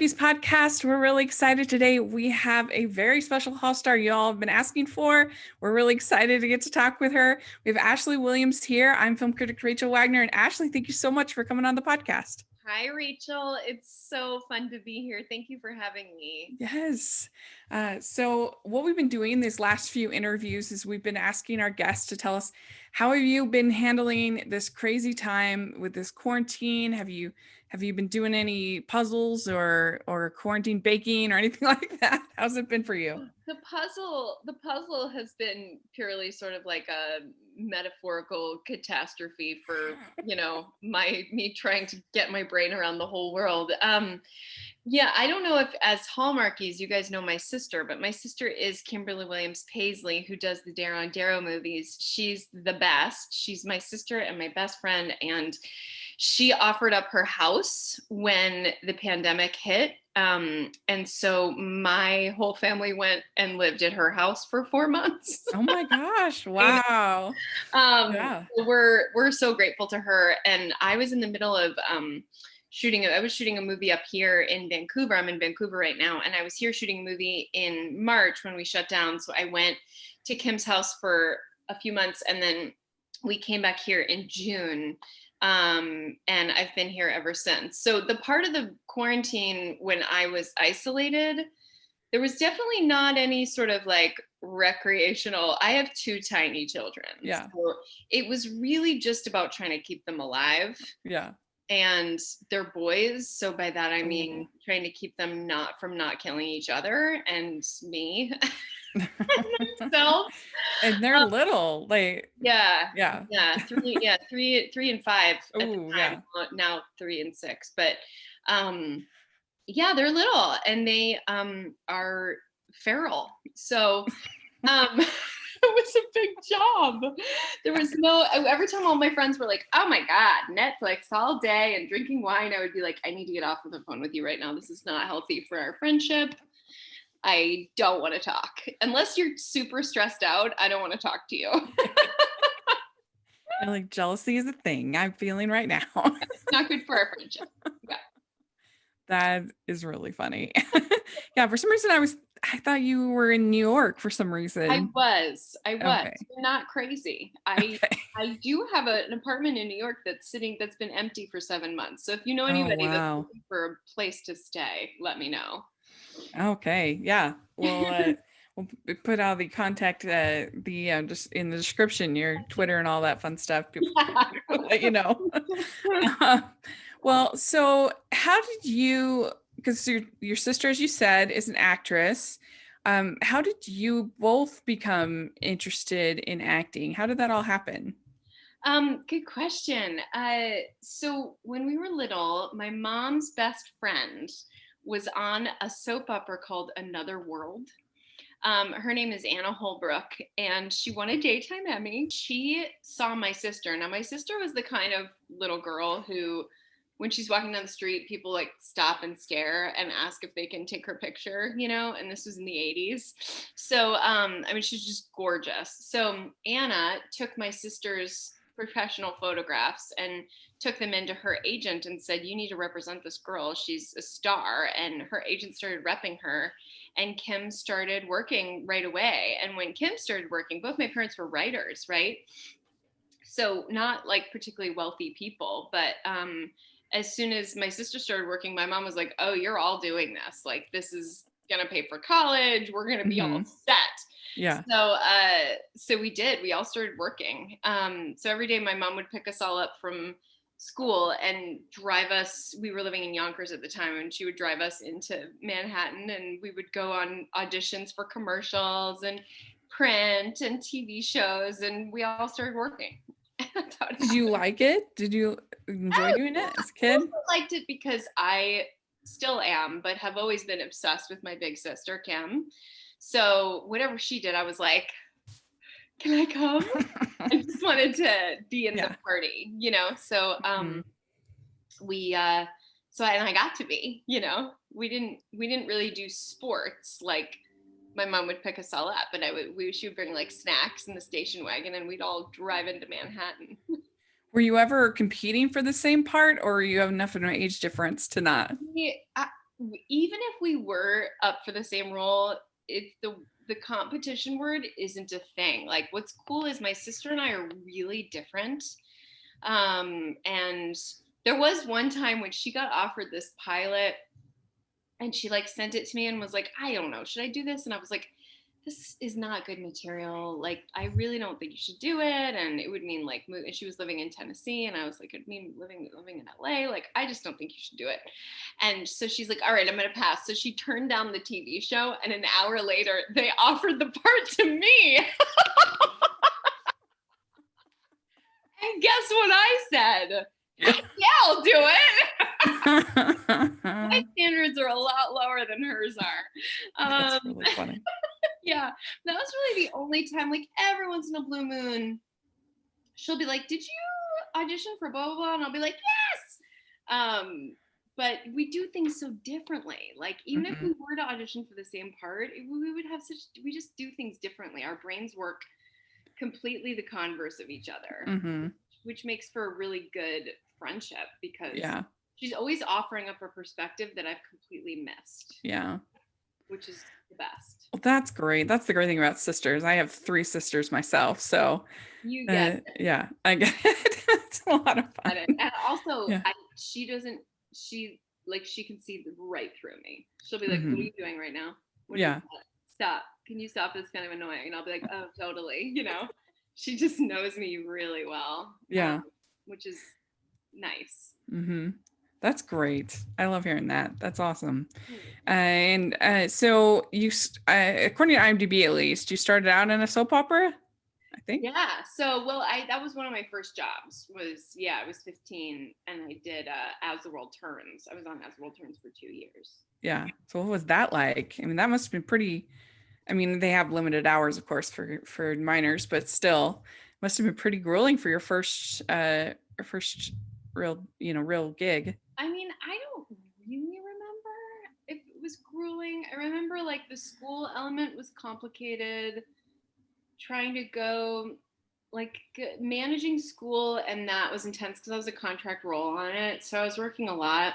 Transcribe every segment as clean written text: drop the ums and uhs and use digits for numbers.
Junkies podcast. We're really excited today. We have a very special host star you all have been asking for. We're really excited to get to talk with her. We have Ashley Williams here. I'm film critic Rachel Wagner. And Ashley, thank you so much for coming on the podcast. Hi, Rachel. It's so fun to be here. Thank you for having me. Yes. So what we've been doing these last few interviews is we've been asking our guests to tell us, how have you been handling this crazy time with this quarantine? Have you been doing any puzzles or quarantine baking or anything like that? How's it been for you? The puzzle has been purely sort of like a metaphorical catastrophe for, me trying to get my brain around the whole world. Yeah, I don't know if as Hallmarkies, you guys know my sister, but my sister is Kimberly Williams Paisley, who does the Darrow and Darrow movies. She's the best. She's my sister and my best friend. And she offered up her house when the pandemic hit. And so my whole family went and lived at her house for 4 months. Oh my gosh. Wow. Yeah. We're so grateful to her. And I was in the middle of shooting a movie up here in Vancouver. I'm in Vancouver right now, and I was here shooting a movie in March when we shut down. So I went to Kim's house for a few months, and then we came back here in June. And I've been here ever since. So the part of the quarantine when I was isolated, there was definitely not any sort of like recreational. I have 2 tiny children. Yeah. So it was really just about trying to keep them alive. Yeah. And they're boys. So by that, I mean, trying to keep them not killing each other and me. And themselves. And they're little, like three and 5 at the time. Yeah. Now 3 and 6, but they're little and they are feral. So it was a big job. There was every time all my friends were like, oh my God, Netflix all day and drinking wine, I would be like, I need to get off of the phone with you right now. This is not healthy for our friendship. I don't want to talk. Unless you're super stressed out, I don't want to talk to you. Like, jealousy is a thing I'm feeling right now. It's not good for our friendship. Yeah. That is really funny. Yeah, for some reason I thought you were in New York for some reason. I was. Okay. You're not crazy. I do have an apartment in New York that's been empty for 7 months. So if you know anybody that's looking for a place to stay, let me know. Okay. Yeah. We'll put all the contact just in the description, your Twitter and all that fun stuff. We'll let you know. Well, so how did you, because your sister, as you said, is an actress. How did you both become interested in acting? How did that all happen? Good question. So when we were little, my mom's best friend was on a soap opera called Another World. Her name is Anna Holbrook, and she won a daytime Emmy. She saw my sister. Now, my sister was the kind of little girl who, when she's walking down the street, people like stop and stare and ask if they can take her picture, and this was in the 80s. So, she's just gorgeous. So Anna took my sister's professional photographs and took them into her agent and said, you need to represent this girl. She's a star. And her agent started repping her, and Kim started working right away. And when Kim started working, both my parents were writers, right? So not like particularly wealthy people, but as soon as my sister started working, my mom was like, oh, you're all doing this. Like, this is going to pay for college. We're going to be all set. Yeah. So we did. We all started working. So every day my mom would pick us all up from school and drive us. We were living in Yonkers at the time, and she would drive us into Manhattan, and we would go on auditions for commercials and print and TV shows, and we all started working. Did you like it? Did you enjoy doing it as a kid? I liked it because I still am, but have always been obsessed with my big sister, Kim. So whatever she did, I was like, can I come? I just wanted to be in the party, So and I got to be, we didn't really do sports. Like, my mom would pick us all up, and she would bring like snacks in the station wagon, and we'd all drive into Manhattan. Were you ever competing for the same part, or you have enough of an age difference to not? even if we were up for the same role, it's the competition word isn't a thing. Like what's cool is my sister and I are really different. And there was one time when she got offered this pilot and she like sent it to me and was like, I don't know, should I do this? And I was like, this is not good material. Like, I really don't think you should do it. And it would mean like move. And she was living in Tennessee, and I was like, it'd mean living in LA. Like, I just don't think you should do it. And so she's like, all right, I'm gonna pass. So she turned down the TV show, and an hour later, they offered the part to me. And guess what I said? Yeah, I'll do it. My standards are a lot lower than hers are. That's really funny. Yeah, that was really the only time. Like every once in a blue moon, she'll be like, "Did you audition for blah blah blah?" And I'll be like, "Yes." But we do things so differently. Like even if we were to audition for the same part, we would have such. We just do things differently. Our brains work completely the converse of each other, which makes for a really good friendship because she's always offering up a perspective that I've completely missed. Yeah. Which is the best. Well, that's great. That's the great thing about sisters. I have 3 sisters myself, so you get it. Yeah, I get it. It's a lot of fun. And also, she doesn't. She can see right through me. She'll be like, "What are you doing right now? Stop! Can you stop? This kind of annoying." And I'll be like, "Oh, totally." You know, she just knows me really well. Yeah, which is nice. That's great. I love hearing that. That's awesome. And so you, according to IMDb at least, you started out in a soap opera, I think? Yeah. So, that was one of my first jobs I was 15 and I did As the World Turns. I was on As the World Turns for 2 years. Yeah. So what was that like? I mean, that must have been pretty, I mean, they have limited hours, of course, for minors, but still must have been pretty grueling for your first real gig. I mean, I don't really remember if it was grueling. I remember like the school element was complicated. Trying to go like managing school, and that was intense because I was a contract role on it. So I was working a lot.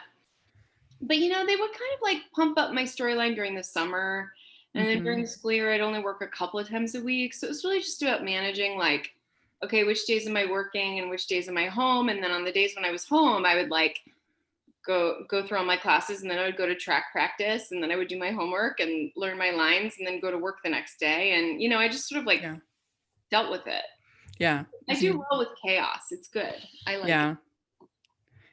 But they would kind of like pump up my storyline during the summer. And then during the school year, I'd only work a couple of times a week. So it was really just about managing like, okay, which days am I working and which days am I home? And then on the days when I was home, I would like go through all my classes, and then I would go to track practice, and then I would do my homework and learn my lines, and then go to work the next day. And I just sort of like dealt with it. Yeah. I do well with chaos. It's good. I like it.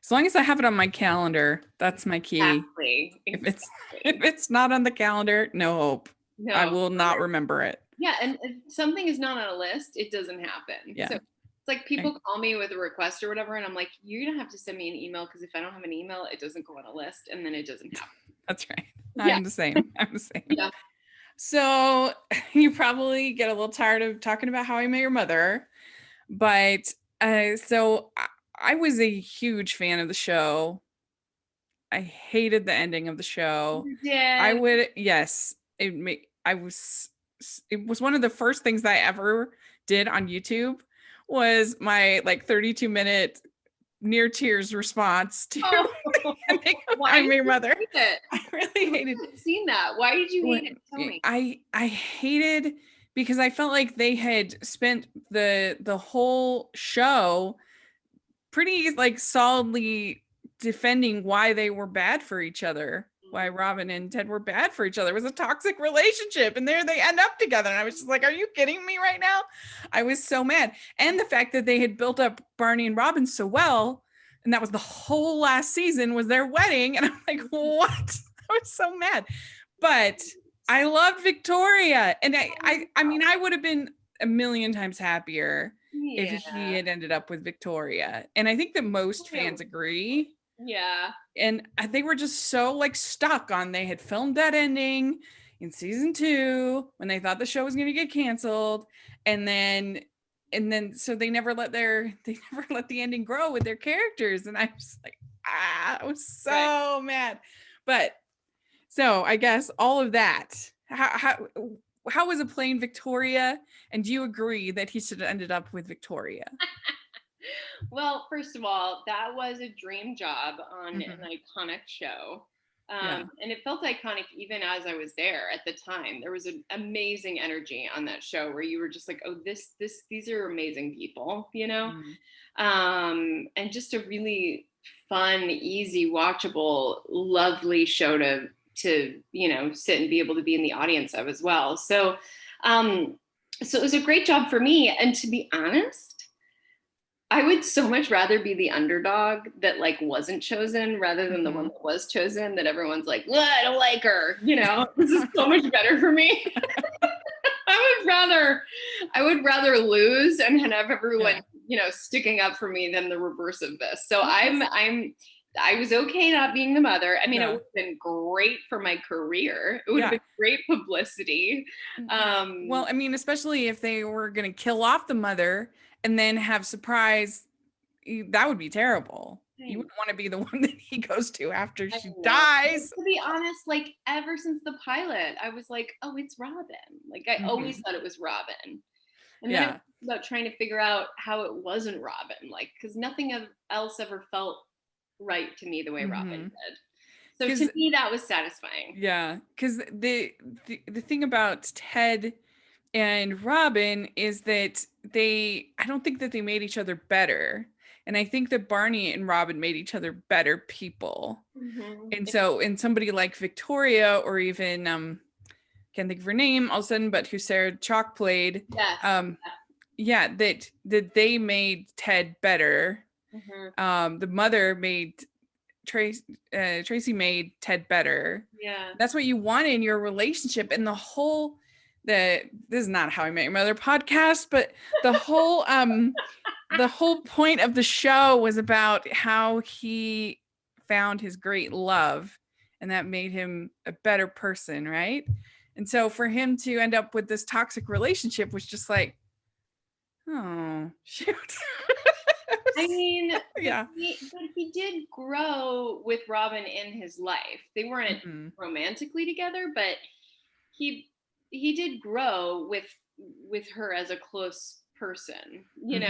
As long as I have it on my calendar, that's my key. Exactly. If it's not on the calendar, no hope. No, I will not remember it. Yeah, and if something is not on a list, it doesn't happen. Yeah. So it's like people call me with a request or whatever, and I'm like, you're gonna have to send me an email, because if I don't have an email, it doesn't go on a list, and then it doesn't happen. That's right. I'm the same. Yeah. So you probably get a little tired of talking about How I Met Your Mother, but so I was a huge fan of the show. I hated the ending of the show. Yeah. It was one of the first things that I ever did on YouTube was my like 32-minute near tears response to the ending of How I Met Your Mother. I really hated it. I haven't seen that. Why did you hate it? Tell me. I hated because I felt like they had spent the whole show pretty like solidly defending why they were bad for each other, why Robin and Ted were bad for each other. It was a toxic relationship, and there they end up together. And I was just like, are you kidding me right now? I was so mad. And the fact that they had built up Barney and Robin so well, and that was the whole last season was their wedding. And I'm like, what? I was so mad. But I loved Victoria. And I mean, I would have been a million times happier if he had ended up with Victoria. And I think that most fans agree. Yeah. And they were just so like stuck on, they had filmed that ending in season 2 when they thought the show was going to get canceled. And then so they never let the ending grow with their characters. And I was like, I was so mad. But so I guess all of that, how was it playing Victoria? And do you agree that he should have ended up with Victoria? Well, first of all, that was a dream job on an iconic show. Yeah. And it felt iconic even as I was there at the time. There was an amazing energy on that show where you were just like, oh, these are amazing people, you know? Mm. And just a really fun, easy, watchable, lovely show to sit and be able to be in the audience of as well. Um, so it was a great job for me. And to be honest, I would so much rather be the underdog that like wasn't chosen rather than the one that was chosen that everyone's like, well, I don't like her. This is so much better for me. I would rather lose and have everyone, sticking up for me than the reverse of this. So I was okay not being the mother. I mean, it would have been great for my career. It would have been great publicity. Well, I mean, especially if they were going to kill off the mother and then have surprise, that would be terrible. You wouldn't want to be the one that he goes to after she dies. To be honest, like ever since the pilot, I was like, oh, it's Robin. Like I always thought it was Robin. And then it was about trying to figure out how it wasn't Robin, like, because nothing else ever felt right to me the way Robin did. So to me, that was satisfying. Yeah, because the thing about Ted and Robin is that I don't think that they made each other better. And I think that Barney and Robin made each other better people. And so, in somebody like Victoria, or even can't think of her name all of a sudden, but who Sarah Chalk played, that they made Ted better. The mother made Tracy made Ted better. Yeah, that's what you want in your relationship. And this is not How I Met Your Mother podcast, but the whole the whole point of the show was about how he found his great love, and that made him a better person, right? And so for him to end up with this toxic relationship was just like, oh shoot. I mean, yeah, but he did grow with Robin in his life. They weren't romantically together, but he did grow with her as a close person, and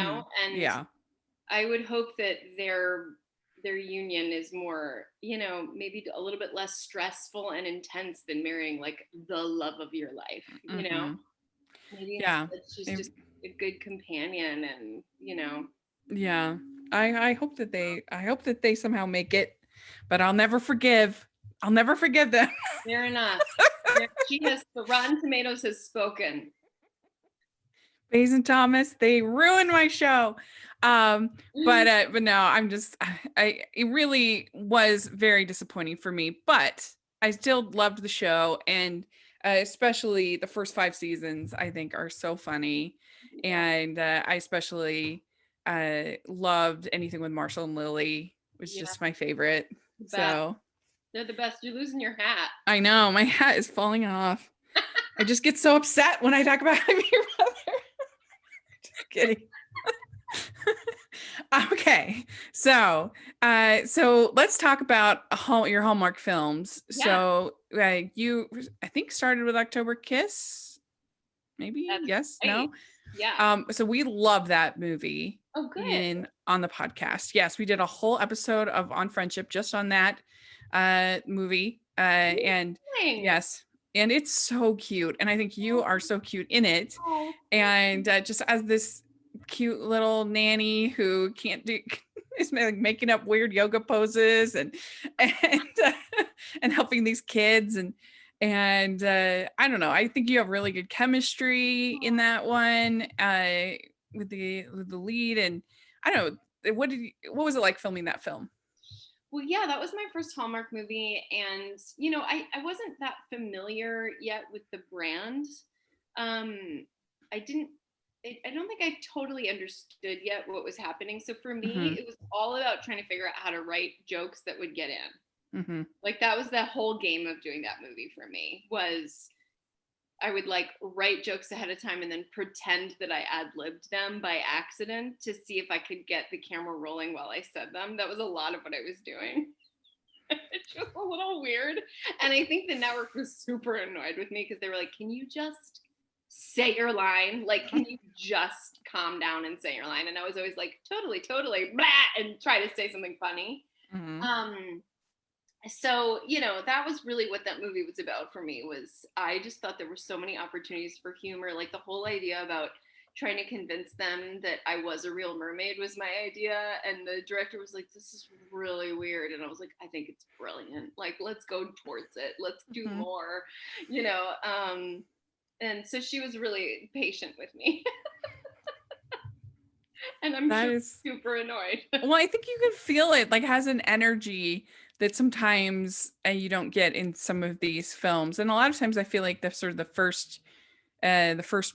I would hope that their union is more, maybe a little bit less stressful and intense than marrying like the love of your life, maybe she's just a good companion, and yeah, I hope that they somehow make it, but I'll never forgive them. Fair enough. The Rotten Tomatoes has spoken. Bays and Thomas, they ruined my show. But no, it really was very disappointing for me, but I still loved the show, and especially the first 5 seasons I think are so funny. And I especially loved anything with Marshall and Lily, was just my favorite. So they're the best. You're losing your hat. I know, my hat is falling off. I just get so upset when I talk about How I Met Your Mother. Just kidding. Okay, so let's talk about your Hallmark films. So you, I think, started with October Kiss, maybe. Yes, right. No. Yeah. So we love that movie. Oh, good. On the podcast. Yes, we did a whole episode on friendship just on that movie. And yes, and it's so cute, and I think you are so cute in it. And just as this cute little nanny who can't do is making up weird yoga poses and helping these kids, and I don't know, I think you have really good chemistry in that one with the lead. And I don't know, what was it like filming that film? Well, yeah, that was my first Hallmark movie, and I wasn't that familiar yet with the brand. I don't think I totally understood yet what was happening. So for me, it was all about trying to figure out how to write jokes that would get in. Like that was the whole game of doing that movie for me. Was I would like write jokes ahead of time and then pretend that I ad-libbed them by accident to see if I could get the camera rolling while I said them. That was a lot of what I was doing. It's just a little weird. And I think the network was super annoyed with me because they were like, can you just say your line? Like, can you just calm down and say your line? And I was always like, totally, blah, and try to say something funny. So, that was really what that movie was about for me. Was I just thought there were so many opportunities for humor. Like the whole idea about trying to convince them that I was a real mermaid was my idea. And the director was like, this is really weird. And I was like, I think it's brilliant. Like, let's go towards it. Let's do Mhm. more, you know. And so she was really patient with me. And I'm That sure is, super annoyed. well, I think you can feel it, like has an energy that sometimes you don't get in some of these films. And a lot of times I feel like the sort of the first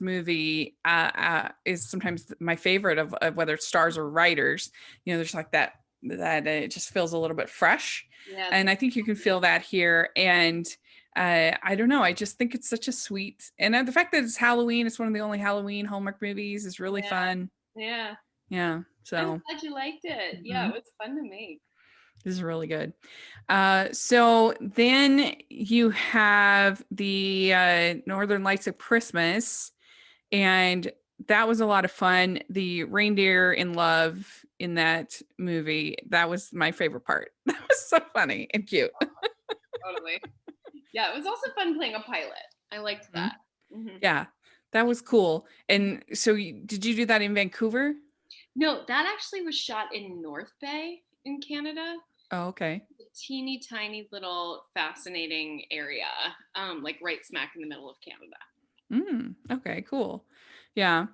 movie is sometimes my favorite of whether it's stars or writers. There's like that it just feels a little bit fresh, Yeah. and I think you can feel that here. And I don't know, I just think it's such a sweet, and the fact that it's Halloween, it's one of the only Halloween Hallmark movies, is really fun. Yeah. Yeah, I'm so glad you liked it. Yeah, mhm, it was fun to make. this is really good. So then you have the Northern Lights of Christmas, and that was a lot of fun. The reindeer in love in that movie, that was my favorite part. That was so funny and cute. Totally. Yeah, it was also fun playing a pilot. I liked Mhm. that. Hmm. Yeah, that was cool. And so did you do that in Vancouver? No, that actually was shot in North Bay in Canada. Oh, okay. A teeny tiny little fascinating area, like right smack in the middle of Canada. Okay, cool. Yeah.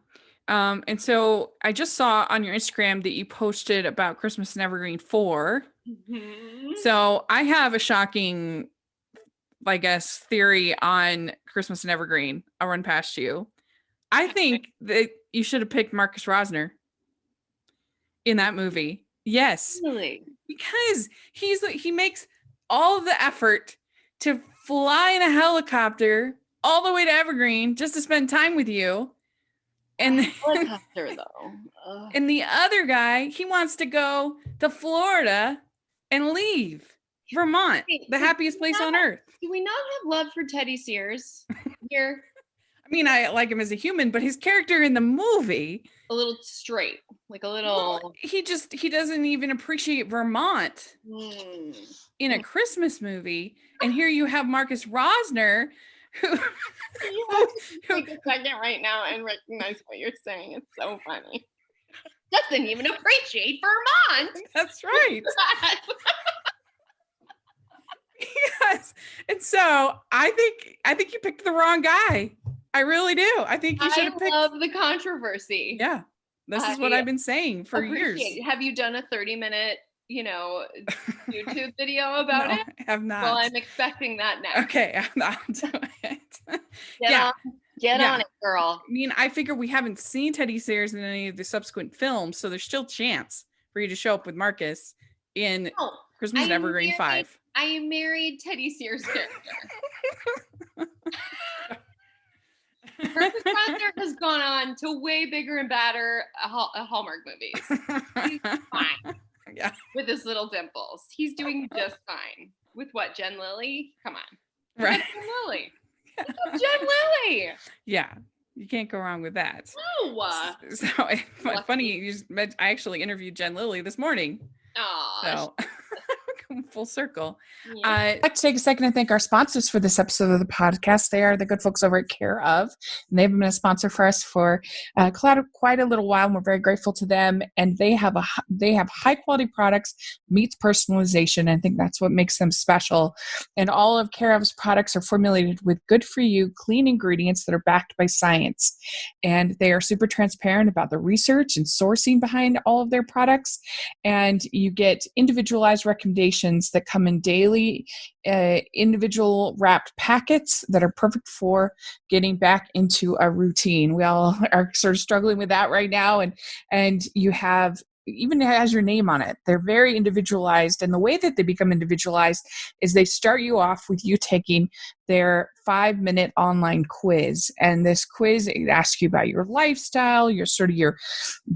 And so I just saw on your Instagram that you posted about Christmas in Evergreen 4. Hmm. So I have a shocking, I guess, theory on Christmas in Evergreen. I'll run past you. I think that you should have picked Marcus Rosner in that movie. Yes, Really? because he makes all the effort to fly in a helicopter all the way to Evergreen just to spend time with you. A And helicopter, though. Ugh. and the other guy, he wants to go to Florida and leave Vermont, Wait, the so happiest place on earth. do we not have love for Teddy Sears here? I mean, I like him as a human, but his character in the movie, A little straight, like a well, little. he doesn't even appreciate Vermont Mm. in a Christmas movie. And here you have Marcus Rosner, who, You who, have to who take a second right now and recognize what you're saying. It's so funny. Doesn't even appreciate Vermont. that's right. Yes. And so I think you picked the wrong guy. I really do. I think you should I have picked. love the controversy. Yeah. This is what I've been saying for years. Have you done a 30-minute, YouTube video about No, it? I have not. Well, I'm expecting that next. Okay, I'll do it. Get on it, girl. I mean, I figure we haven't seen Teddy Sears in any of the subsequent films, so there's still chance for you to show up with Marcus in Christmas in Evergreen 5. I married Teddy Sears' character. Marcus Rosner has gone on to way bigger and badder Hallmark movies. He's fine. Yeah. With his little dimples. He's doing just fine. With what, Jen Lilly? Come on. Right. Jen Lilly. Jen Lilly. Yeah. You can't go wrong with that. No. So funny, I actually interviewed Jen Lilly this morning. Oh. So full circle. Yeah. I'd like to take a second and thank our sponsors for this episode of the podcast. They are the good folks over at Care Of, and they've been a sponsor for us for quite a little while, and we're very grateful to them. And they have high quality products, meets personalization. I think that's what makes them special. And all of Care Of's products are formulated with good for you, clean ingredients that are backed by science. And they are super transparent about the research and sourcing behind all of their products. And you get individualized recommendations that come in daily, individual wrapped packets that are perfect for getting back into a routine. We all are sort of struggling with that right now, and you have, even has your name on it. They're very individualized, and the way that they become individualized is they start you off with you taking their 5-minute online quiz. And this quiz, it asks you about your lifestyle, your sort of your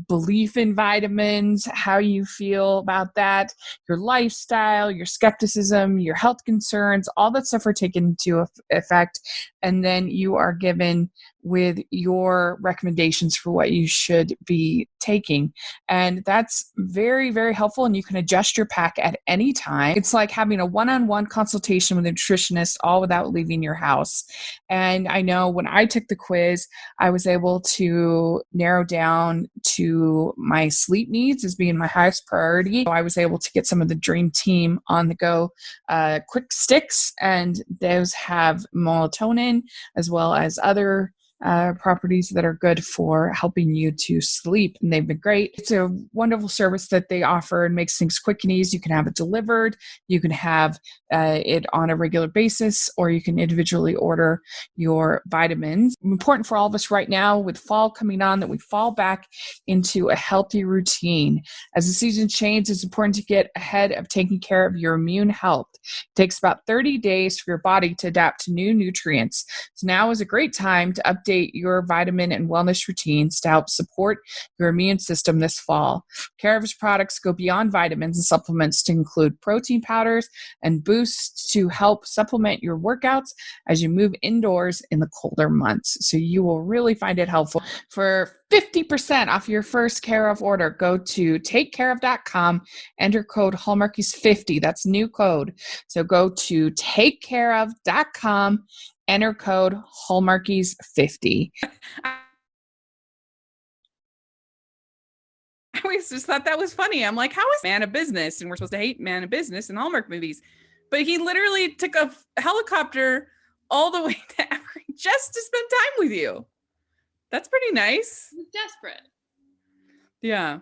belief in vitamins, how you feel about that, your lifestyle, your skepticism, your health concerns, all that stuff are taken into effect. And then you are given with your recommendations for what you should be taking. And that's very, very helpful. And you can adjust your pack at any time. It's like having a one-on-one consultation with a nutritionist, all without leaving your house. And I know when I took the quiz, I was able to narrow down to my sleep needs as being my highest priority. So I was able to get some of the Dream Team on the go quick sticks, and those have melatonin as well as other properties that are good for helping you to sleep. And they've been great. It's a wonderful service that they offer and makes things quick and easy. You can have it delivered. You can have it on a regular basis, or you can individually order your vitamins. Important for all of us right now with fall coming on that we fall back into a healthy routine. As the season changes, it's important to get ahead of taking care of your immune health. It takes about 30 days for your body to adapt to new nutrients. So now is a great time to update your vitamin and wellness routines to help support your immune system this fall. Caregiver's products go beyond vitamins and supplements to include protein powders and boosts to help supplement your workouts as you move indoors in the colder months. So you will really find it helpful. For 50% off your first Care of order, go to takecareof.com, enter code Hallmarkies50. That's new code. So go to takecareof.com, enter code Hallmarkies50. I always just thought that was funny. I'm like, how is man of business? And we're supposed to hate man of business in Hallmark movies. But he literally took a helicopter all the way to Africa just to spend time with you. That's pretty nice. He was desperate. Yeah.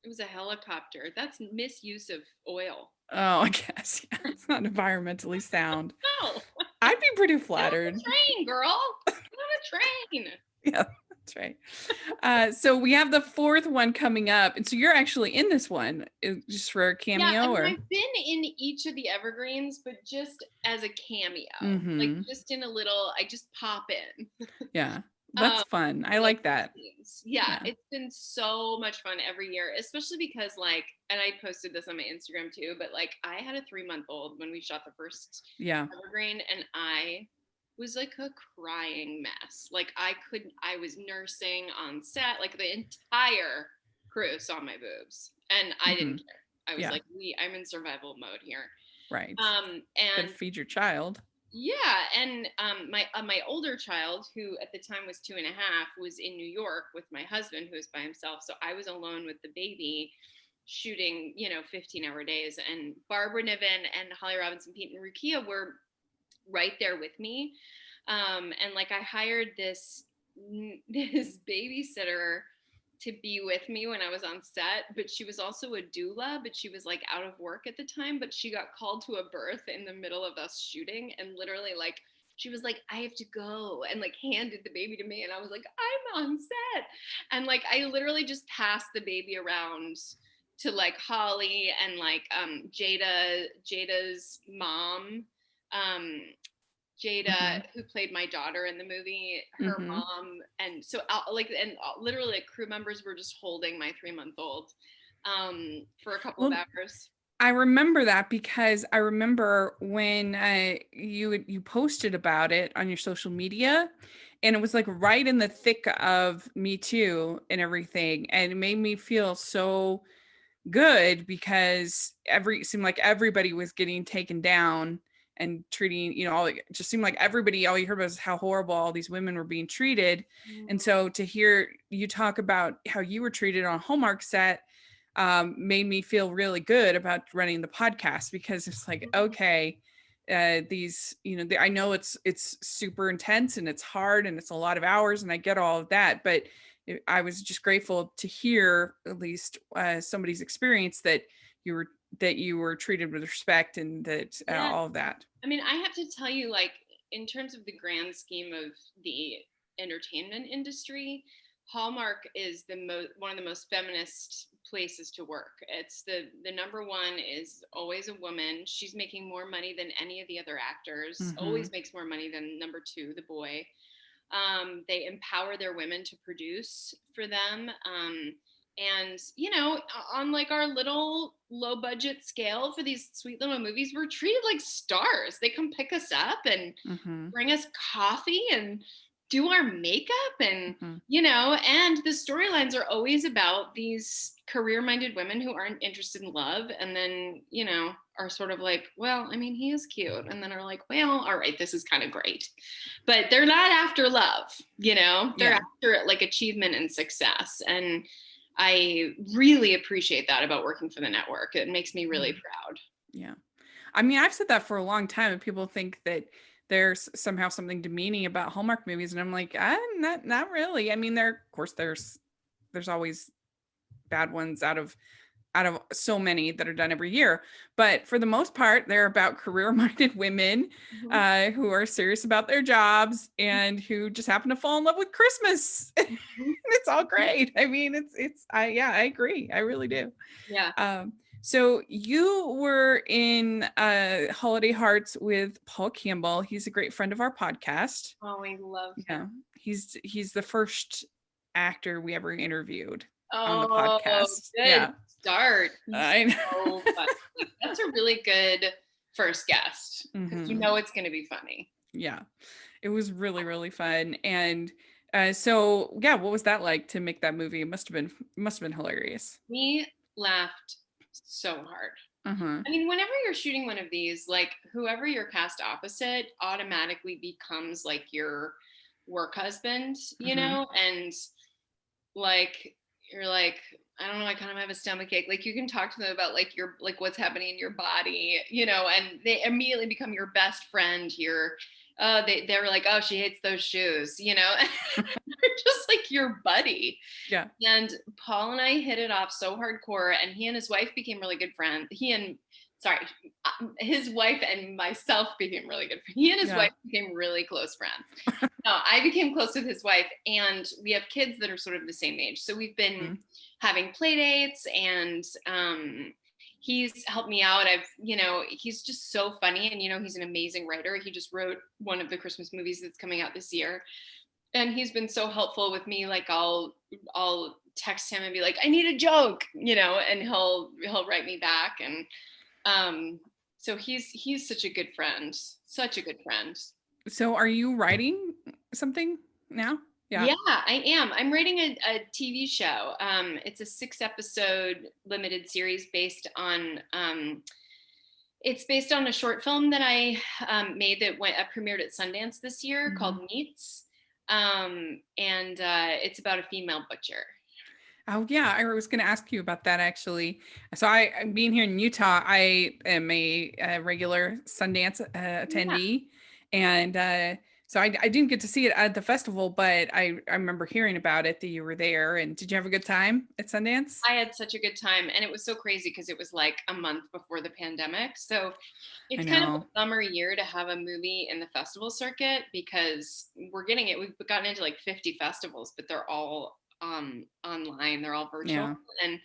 It was a helicopter. That's misuse of oil. Oh, I guess. Yeah. It's not environmentally sound. No. I'd be pretty flattered. Get on a train, girl. Get on a train. Yeah, that's right. So we have the fourth one coming up. And so you're actually in this one just for a cameo? Yeah, or I've been in each of the evergreens, but just as a cameo. Mm-hmm. Like just in a little, I just pop in. Yeah. That's fun. I like that. Yeah, it's been so much fun every year, especially because and I posted this on my Instagram too, but I had a 3-month-old when we shot the first evergreen, and I was like a crying mess. I was nursing on set, the entire crew saw my boobs, and I didn't care. I was I'm in survival mode here. Right. And gotta feed your child. Yeah, and my older child, who at the time was 2.5, was in New York with my husband, who was by himself. So I was alone with the baby, shooting 15-hour days. And Barbara Niven and Holly Robinson Pete and Rukia were right there with me. And I hired this babysitter to be with me when I was on set, but she was also a doula, but she was out of work at the time, but she got called to a birth in the middle of us shooting, and literally she was like, I have to go, and handed the baby to me, and I was like, I'm on set. And I literally just passed the baby around to Holly and Jada's mom, Jada, who played my daughter in the movie, her mom, and so literally crew members were just holding my 3-month-old for a couple of hours. I remember that because I remember when you posted about it on your social media, and it was right in the thick of Me Too and everything, and it made me feel so good because it seemed like everybody was getting taken down and treating, it just seemed like everybody, all you heard was how horrible all these women were being treated. And so to hear you talk about how you were treated on a Hallmark set made me feel really good about running the podcast, because it's okay, these, I know it's super intense and it's hard and it's a lot of hours, and I get all of that, but I was just grateful to hear at least somebody's experience that you were treated with respect, and that all of that. I mean, I have to tell you, in terms of the grand scheme of the entertainment industry, Hallmark is one of the most feminist places to work. It's the number one is always a woman. She's making more money than any of the other actors. Always makes more money than number two, the boy. They empower their women to produce for them. And on like our little low budget scale for these sweet little movies, we're treated like stars. They come pick us up and bring us coffee and do our makeup and and the storylines are always about these career-minded women who aren't interested in love, and then are sort of like, well, I mean, he is cute, and then are like, well, all right, this is kind of great, but they're not after love. They're after like achievement and success, and I really appreciate that about working for the network. It makes me really proud. Yeah, I mean, I've said that for a long time, and people think that there's somehow something demeaning about Hallmark movies, and I'm like, not really. I mean, there's always bad ones out of so many that are done every year, but for the most part, they're about career-minded women who are serious about their jobs and who just happen to fall in love with Christmas. It's all great. I mean, I agree. I really do. Yeah. So you were in Holiday Hearts with Paul Campbell. He's a great friend of our podcast. Oh, we love him. He's the first actor we ever interviewed on the podcast. Good start. I know. So funny. That's a really good first guest because it's going to be funny. Yeah, it was really, really fun. And so what was that like to make that movie? It must have been hilarious. We laughed so hard. I mean, whenever you're shooting one of these, like whoever you're cast opposite automatically becomes like your work husband, and like you're like, I don't know, I kind of have a stomach ache. Like you can talk to them about like your like what's happening in your body, and they immediately become your best friend. They were like, oh, she hates those shoes, They're just like your buddy. Yeah. And Paul and I hit it off so hardcore, and he and his wife became really good friends. His wife and myself became really good friends. He and his wife became really close friends. No, I became close with his wife, and we have kids that are sort of the same age. So we've been having play dates, and he's helped me out. He's just so funny, and he's an amazing writer. He just wrote one of the Christmas movies that's coming out this year, and he's been so helpful with me. Like I'll text him and be like, I need a joke, and he'll write me back. And so he's such a good friend. So are you writing something now? Yeah, I am. I'm writing a TV show. It's a 6-episode limited series based on a short film that I made that premiered at Sundance this year called Meats. And it's about a female butcher. Oh yeah, I was going to ask you about that actually. So I being here in Utah, I am a regular Sundance attendee, and so I didn't get to see it at the festival, but I remember hearing about it, that you were there. And did you have a good time at Sundance? I had such a good time, and it was so crazy because it was like a month before the pandemic. So it's kind of a bummer year to have a movie in the festival circuit because we've gotten into like 50 festivals, but they're all online, they're all virtual, and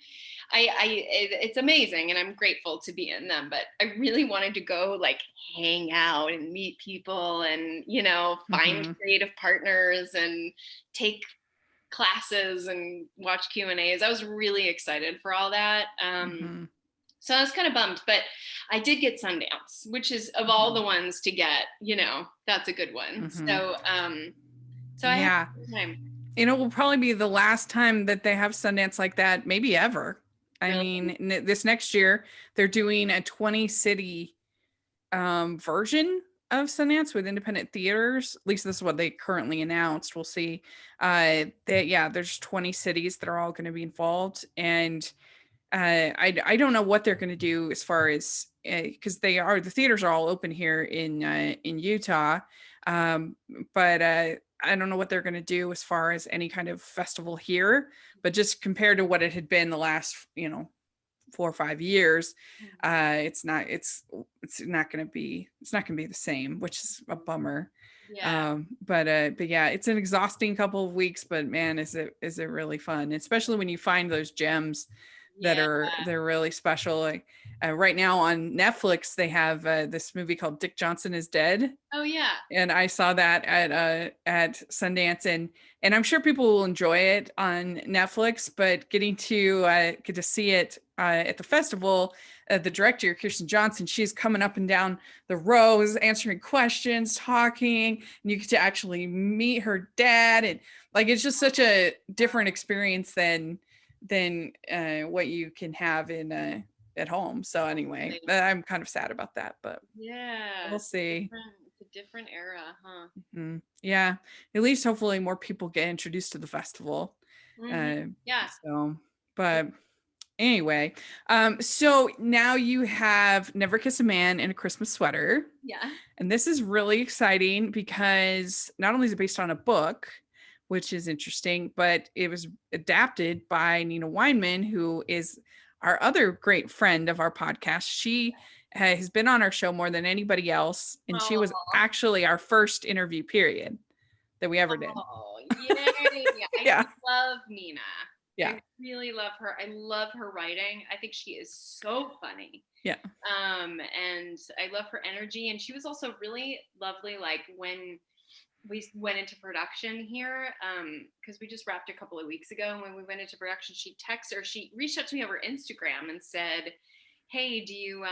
it's amazing, and I'm grateful to be in them, but I really wanted to go like hang out and meet people and find creative partners and take classes and watch Q&As. I was really excited for all that. So I was kind of bummed, but I did get Sundance, which is of all the ones to get, that's a good one. So I had a good time. It will probably be the last time that they have Sundance like that, maybe ever. I mean, this next year, they're doing a 20-city version of Sundance with independent theaters. At least this is what they currently announced. We'll see. There's 20 cities that are all going to be involved. And I don't know what they're going to do as far as, because the theaters are all open here in Utah. But I don't know what they're going to do as far as any kind of festival here, but just compared to what it had been the last, 4 or 5 years, it's not going to be the same, which is a bummer. Yeah. But yeah, it's an exhausting couple of weeks, but man, is it really fun, especially when you find those gems that Yeah. they're really special. Like right now on Netflix, they have this movie called Dick Johnson is Dead. Oh yeah. And I saw that at Sundance, and I'm sure people will enjoy it on Netflix. But getting to get to see it at the festival, the director Kirsten Johnson, she's coming up and down the rows, answering questions, talking, and you get to actually meet her dad, and like it's just such a different experience than what you can have in at home. So anyway, I'm kind of sad about that, but Yeah. we'll see. It's a different era, huh? Yeah, at least hopefully more people get introduced to the festival. Yeah. So, but anyway, so now you have Never Kiss a Man in a Christmas Sweater. Yeah. And this is really exciting because not only is it based on a book, which is interesting, but it was adapted by Nina Weinman, who is our other great friend of our podcast. She has been on our show more than anybody else, and she was actually our first interview period that we ever did. Oh, yay. Yeah. I love Nina. Yeah. I really love her. I love her writing. I think she is so funny. Yeah. And I love her energy. And she was also really lovely, like when we went into production here, because we just wrapped a couple of weeks ago. And when we went into production, she reached out to me over Instagram and said, hey, do you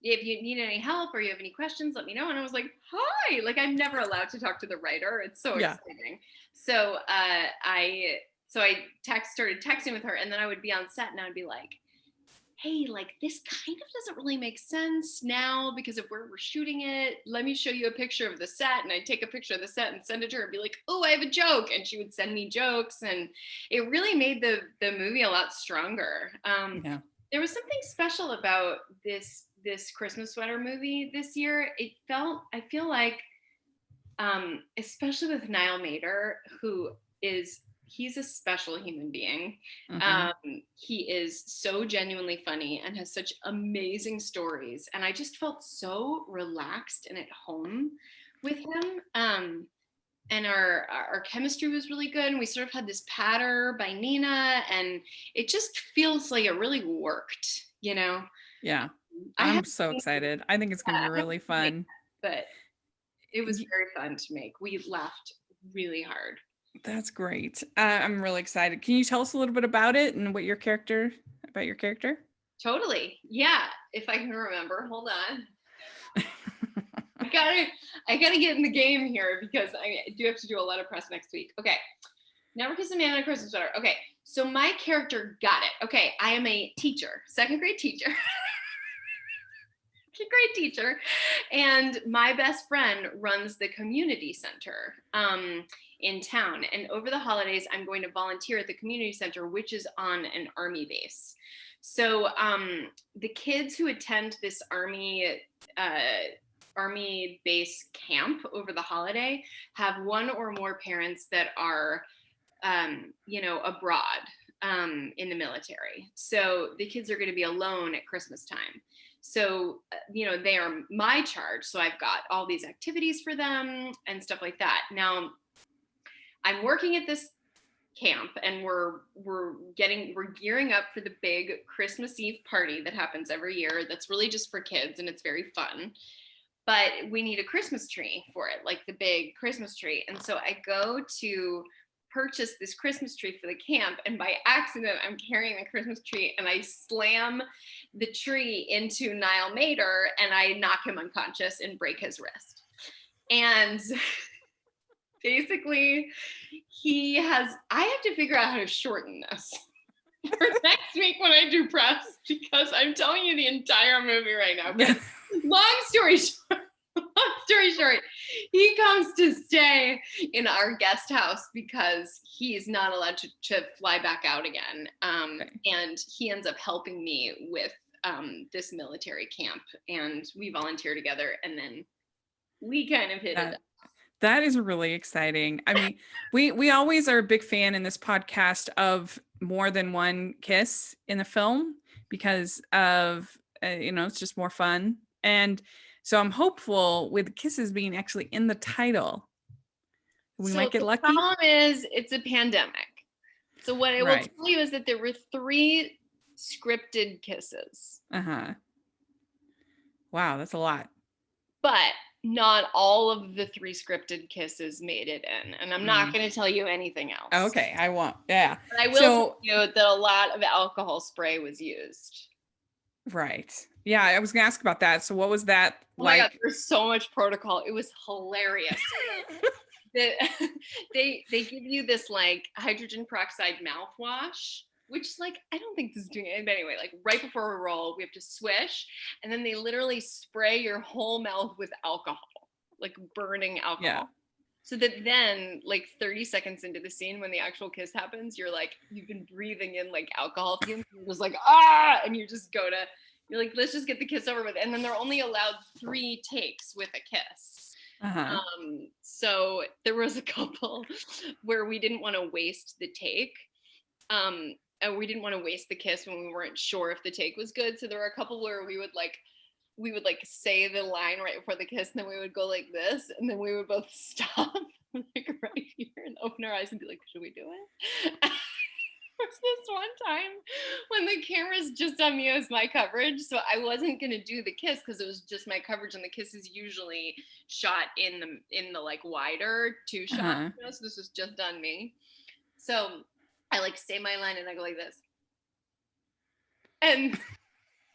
if you need any help or you have any questions, let me know. And I was like, hi, like I'm never allowed to talk to the writer. It's so exciting. So I started texting with her, and then I would be on set and I would be like, hey, like this kind of doesn't really make sense now because of where we're shooting it. Let me show you a picture of the set. And I'd take a picture of the set and send it to her and be like, oh, I have a joke. And she would send me jokes. And it really made the movie a lot stronger. There was something special about this Christmas Sweater movie this year. I feel like, especially with Niall Mater, he's a special human being. He is so genuinely funny and has such amazing stories. And I just felt so relaxed and at home with him. And our chemistry was really good. And we sort of had this patter by Nina, and it just feels like it really worked, you know? Yeah. I'm so excited. I think it's going to be really fun. But it was very fun to make. We laughed really hard. That's great. I'm really excited. Can you tell us a little bit about it and about your character? Totally. Yeah. If I can remember, hold on. I gotta get in the game here because I do have to do a lot of press next week. Okay. Never Kiss a Man in a Christmas Sweater. Okay. So my character got it. Okay. I am a teacher, second grade teacher. Great teacher, and my best friend runs the community center in town, and over the holidays I'm going to volunteer at the community center, which is on an army base. So the kids who attend this army base camp over the holiday have one or more parents that are abroad in the military, so the kids are going to be alone at Christmas time. So, they are my charge. So I've got all these activities for them and stuff like that. Now, I'm working at this camp, and we're gearing up for the big Christmas Eve party that happens every year. That's really just for kids, and it's very fun. But we need a Christmas tree for it, like the big Christmas tree. And so I go to purchase this Christmas tree for the camp, and by accident I'm carrying the Christmas tree and I slam the tree into Niall Mater and I knock him unconscious and break his wrist. And basically I have to figure out how to shorten this for next week when I do press, because I'm telling you the entire movie right now. But long story short, he comes to stay in our guest house because he's not allowed to fly back out again. And he ends up helping me with this military camp, and we volunteer together, and then we kind of hit it. That is really exciting. I mean, we always are a big fan in this podcast of more than one kiss in the film because of, it's just more fun. And so I'm hopeful with kisses being actually in the title. We might get lucky. The problem is it's a pandemic. So what I will Right. tell you is that there were 3 scripted kisses, Uh-huh. Wow, that's a lot. but not all of the 3 scripted kisses made it in. And I'm not Mm. going to tell you anything else. Okay, I won't. Yeah. But I will tell So, you that a lot of alcohol spray was used. right. Yeah, I was gonna ask about that. So what was that Oh my God, like? there's so much protocol. It was hilarious. They, they give you this like hydrogen peroxide mouthwash, which like I don't think this is doing it. But anyway, like right before we roll, we have to swish, and then they literally spray your whole mouth with alcohol, like burning Yeah. alcohol. So that then, like 30 seconds into the scene, when the actual kiss happens, you're like, you've been breathing in like alcohol fumes. You're just like, ah, and you just go to, you're like, let's just get the kiss over with. And then they're only allowed 3 takes with a kiss. Uh-huh. So there was a couple where we didn't want to waste the take. And we didn't want to waste the kiss when we weren't sure if the take was good. So there were a couple where we would like say the line right before the kiss, and then we would go like this, and then we would both stop like right here and open our eyes and be like, should we do it? There's this one time when the camera's just on me as my coverage, so I wasn't gonna do the kiss because it was just my coverage, and the kiss is usually shot in the like wider 2 shot, Uh-huh. so this was just on me. So I like say my line and I go like this, and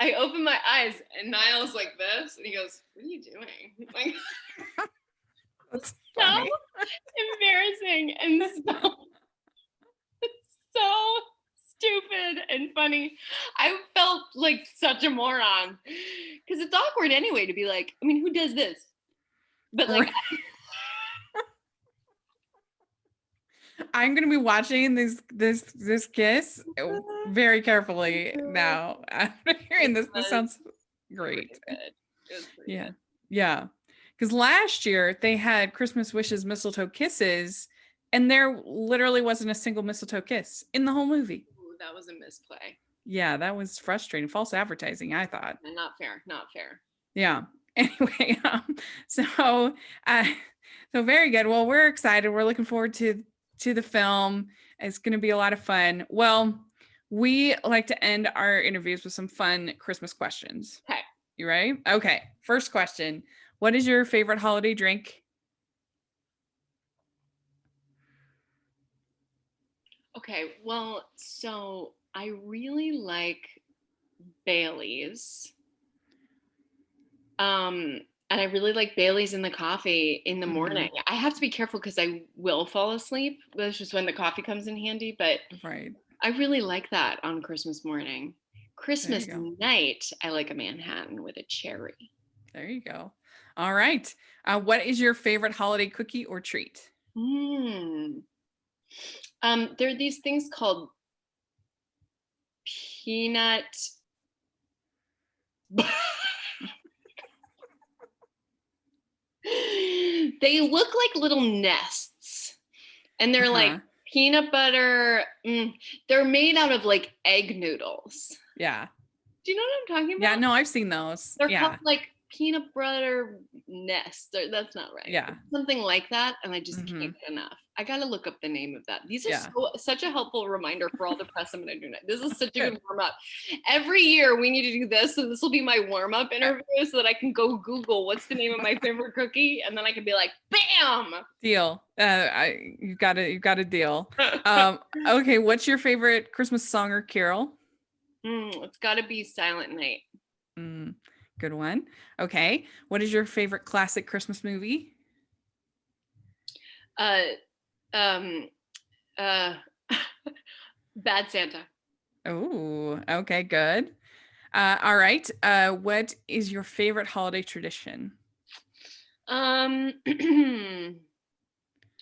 I open my eyes and Niall's like this, and he goes, "What are you doing?" Like, That's so funny. embarrassing and so stupid and funny. I felt like such a moron because it's awkward anyway to be like, I mean, who does this? But like, Right. I'm gonna be watching this kiss very carefully now. After hearing this, this sounds great. good. It was pretty Yeah. good. Yeah. Because last year they had Christmas wishes, mistletoe kisses, and there literally wasn't a single mistletoe kiss in the whole movie. Ooh, that was a misplay. Yeah, that was frustrating. False advertising, I thought. And not fair. Not fair. Yeah. Anyway, so uh, so very good. Well, we're excited. We're looking forward to the film. It's going to be a lot of fun. Well, we like to end our interviews with some fun Christmas questions. Okay. You ready? Okay. First question. What is your favorite holiday drink? Okay. Well, so I really like Bailey's. And I really like Bailey's in the coffee in the morning. I have to be careful because I will fall asleep. That's just when the coffee comes in handy. But Right. I really like that on Christmas morning. Christmas go. night, I like a Manhattan with a cherry. There you go. All right. What is your favorite holiday cookie or treat? There are these things called peanut. They look like little nests, and they're like peanut butter. They're made out of like egg noodles. Yeah. Do you know what I'm talking about? Yeah, no, I've seen those. They're Yeah. called like peanut butter nests. That's not right. Yeah. Something like that, and I just can't get enough. I gotta look up the name of that. These are such a helpful reminder for all the press I'm gonna do next. This is such a good warm up. Every year we need to do this, so this will be my warm up interview, so that I can go Google what's the name of my favorite cookie, and then I can be like, bam! Deal. You've got a deal. Okay, what's your favorite Christmas song or carol? It's got to be Silent Night. Good one. Okay, what is your favorite classic Christmas movie? Bad Santa. Oh, okay, good. All right. What is your favorite holiday tradition?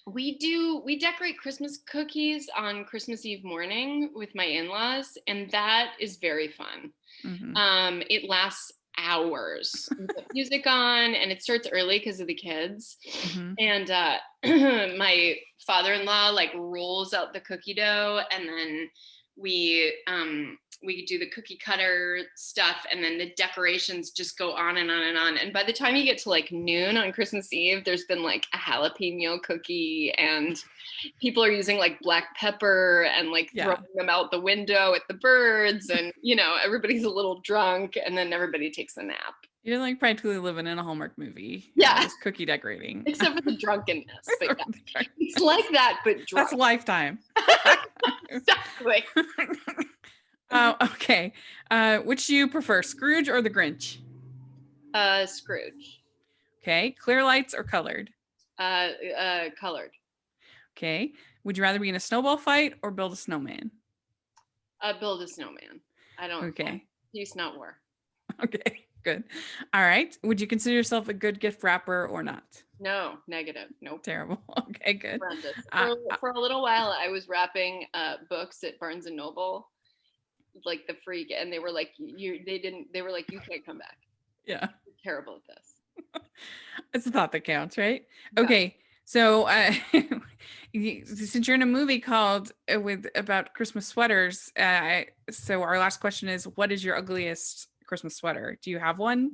We decorate Christmas cookies on Christmas Eve morning with my in-laws, and that is very fun. It lasts hours. We put music on, and it starts early because of the kids. And my father-in-law like rolls out the cookie dough, and then we do the cookie cutter stuff, and then the decorations just go on and on and on. And by the time you get to like noon on Christmas Eve, there's been like a jalapeno cookie, and people are using like black pepper and like throwing them out the window at the birds, and everybody's a little drunk, and then everybody takes a nap. You're like practically living in a Hallmark movie. Yeah. Just cookie decorating. Except for the drunkenness. But yeah. It's like that, but drunk. That's Lifetime. Exactly. Okay. Which do you prefer, Scrooge or the Grinch? Scrooge. Okay. Clear lights or colored? Colored. Okay. Would you rather be in a snowball fight or build a snowman? Build a snowman. I don't. Okay. Peace, not war. Okay. Good. All right. Would you consider yourself a good gift wrapper or not? No, negative. Nope. Terrible. Okay, good. For a little while, I was wrapping books at Barnes and Noble, like the freak, and they were like, you can't come back. Yeah. You're terrible at this. It's the thought that counts, right? Yeah. Okay. So since you're in a movie called about Christmas sweaters, so our last question is, what is your ugliest Christmas sweater? Do you have one?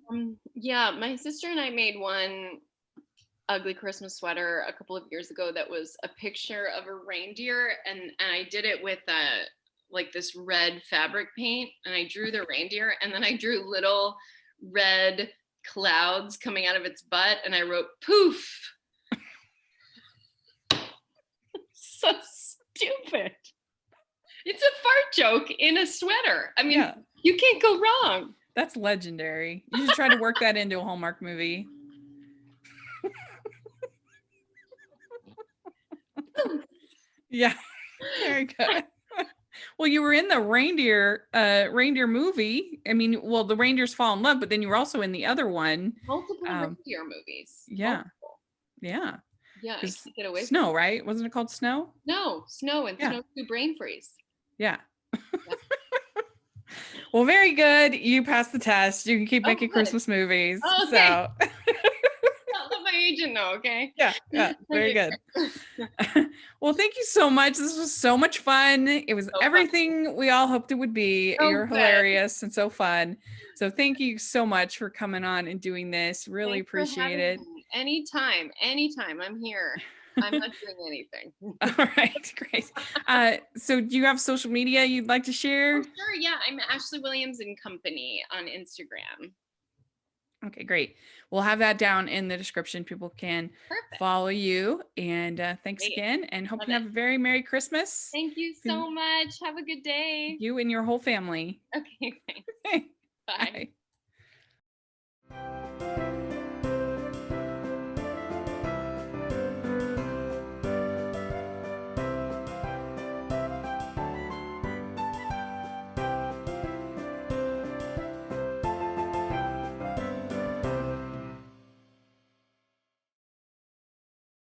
Yeah, my sister and I made one ugly Christmas sweater a couple of years ago that was a picture of a reindeer, and I did it with like this red fabric paint, and I drew the reindeer, and then I drew little red clouds coming out of its butt, and I wrote poof. So stupid. It's a fart joke in a sweater. I mean, You can't go wrong. That's legendary. You should try to work that into a Hallmark movie. Yeah, very good. Well, you were in the reindeer movie. I mean, well, the reindeers fall in love, but then you were also in the other one. Multiple reindeer movies. Yeah. Multiple. Yeah. Yeah. I can't get away Snow, from right? Wasn't it called Snow? No, Snow and Snow 2 Brain Freeze. Yeah. Well, very good. You passed the test. You can keep making Christmas movies. Oh, okay. So I'll let my agent know, okay? Yeah, very good. Well, thank you so much. This was so much fun. It was everything we all hoped it would be. You're hilarious and so fun. So thank you so much for coming on and doing this. Really appreciate it. Anytime. I'm here. I'm not doing anything. All right, great. So do you have social media you'd like to share? Oh, sure, yeah. I'm Ashley Williams and Company on Instagram. Okay, great. We'll have that down in the description. People can follow you. And thanks again. And hope you have a very Merry Christmas. Thank you so much. Have a good day. You and your whole family. Okay, thanks.